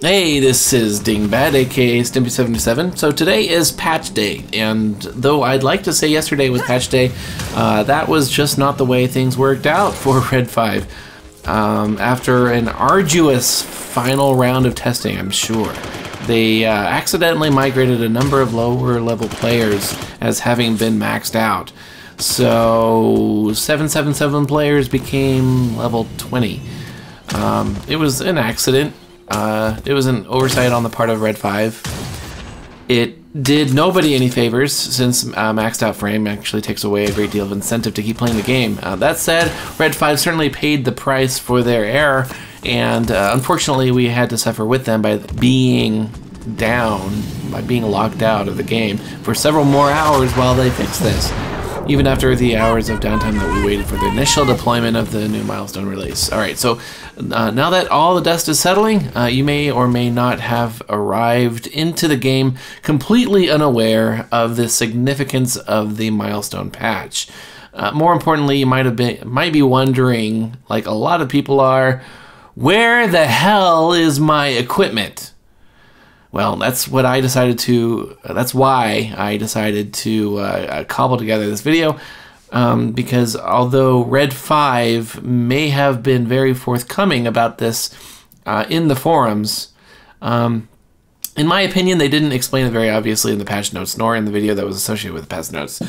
Hey, this is Dingbat, aka Stimpy77. So today is patch day, and though I'd like to say yesterday was patch day, that was just not the way things worked out for Red 5. After an arduous final round of testing, I'm sure, they accidentally migrated a number of lower level players as having been maxed out. So 777 players became level 20. It was an accident. It was an oversight on the part of Red 5. It did nobody any favors, since maxed out frame actually takes away a great deal of incentive to keep playing the game. That said, Red 5 certainly paid the price for their error, and unfortunately we had to suffer with them by being down, by being locked out of the game for several more hours while they fixed this, even after the hours of downtime that we waited for the initial deployment of the new milestone release. Alright, so now that all the dust is settling, you may or may not have arrived into the game completely unaware of the significance of the milestone patch. More importantly, you might be wondering, like a lot of people are, where the hell is my equipment? Well, that's what I decided to, that's why I decided to cobble together this video, because although Red 5 may have been very forthcoming about this in the forums, in my opinion, they didn't explain it very obviously in the patch notes, nor in the video that was associated with the patch notes.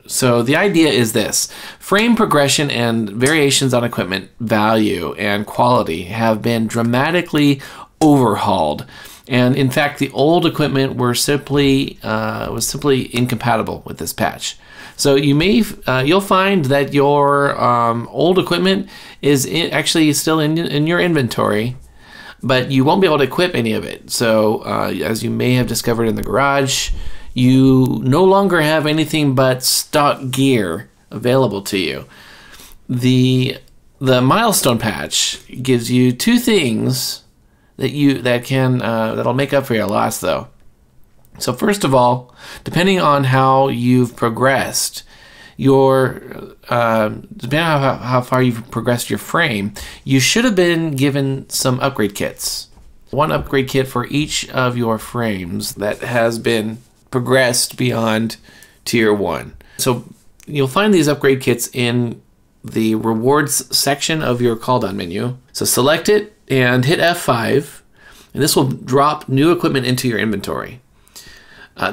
So the idea is this: frame progression and variations on equipment value and quality have been dramatically overhauled. And in fact, the old equipment was simply incompatible with this patch. So you'll find that your old equipment is actually still in your inventory, but you won't be able to equip any of it. So as you may have discovered in the garage, you no longer have anything but stock gear available to you. The milestone patch gives you two things that'll make up for your loss, though. So first of all, depending on how you've progressed depending on how far you've progressed your frame, you should have been given some upgrade kits. One upgrade kit for each of your frames that has been progressed beyond tier 1. So you'll find these upgrade kits in the rewards section of your call down menu. So select it and hit F5, and this will drop new equipment into your inventory.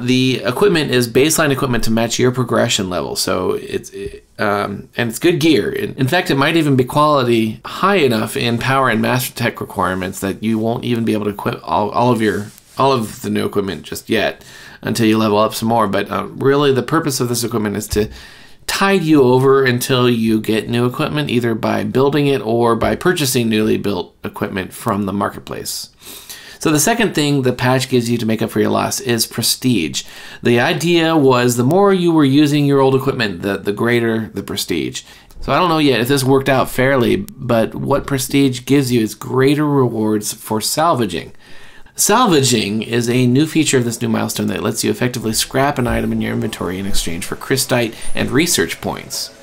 The equipment is baseline equipment to match your progression level, so and it's good gear. In fact, it might even be quality high enough in power and master tech requirements that you won't even be able to equip all of the new equipment just yet until you level up some more. But really, the purpose of this equipment is to tide you over until you get new equipment, either by building it or by purchasing newly built equipment from the marketplace. So the second thing the patch gives you to make up for your loss is prestige. The idea was the more you were using your old equipment, the greater the prestige. So I don't know yet if this worked out fairly, but what prestige gives you is greater rewards for salvaging. Salvaging is a new feature of this new milestone that lets you effectively scrap an item in your inventory in exchange for crystite and research points.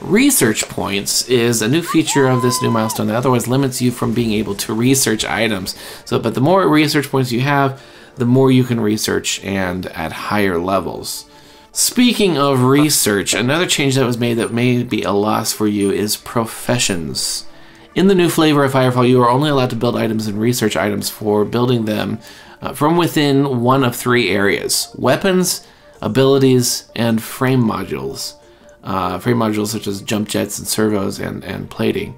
Research points is a new feature of this new milestone that otherwise limits you from being able to research items. But the more research points you have, the more you can research, and at higher levels. Speaking of research, another change that was made that may be a loss for you is professions. In the new flavor of FireFall, you are only allowed to build items and research items for building them from within one of three areas: weapons, abilities, and frame modules. Frame modules such as jump jets and servos and plating.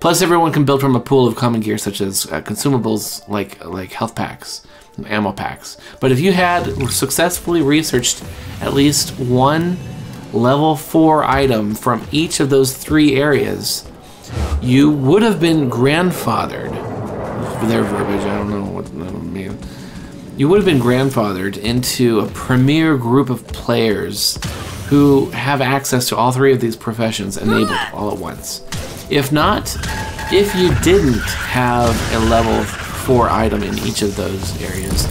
Plus, everyone can build from a pool of common gear such as consumables like health packs and ammo packs. But if you had successfully researched at least one level 4 item from each of those three areas, you would have been grandfathered. Their verbiage, I don't know what that means. You would have been grandfathered into a premier group of players who have access to all three of these professions enabled all at once. If not, if you didn't have a level 4 item in each of those areas,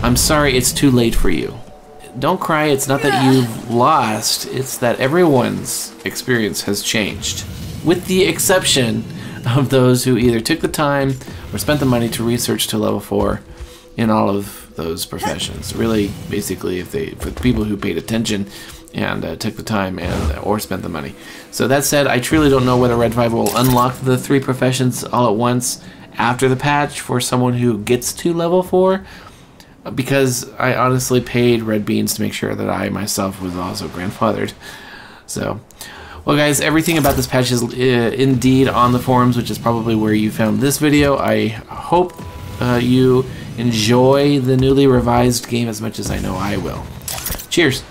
I'm sorry, it's too late for you. Don't cry, it's not that you've lost, it's that everyone's experience has changed. With the exception of those who either took the time or spent the money to research to level 4 in all of those professions. Really, basically, for the people who paid attention and took the time or spent the money. So that said, I truly don't know whether Red 5 will unlock the 3 professions all at once after the patch for someone who gets to level 4, because I honestly paid Red Beans to make sure that I myself was also grandfathered. So, well guys, everything about this patch is indeed on the forums, which is probably where you found this video. I hope you enjoy the newly revised game as much as I know I will. Cheers!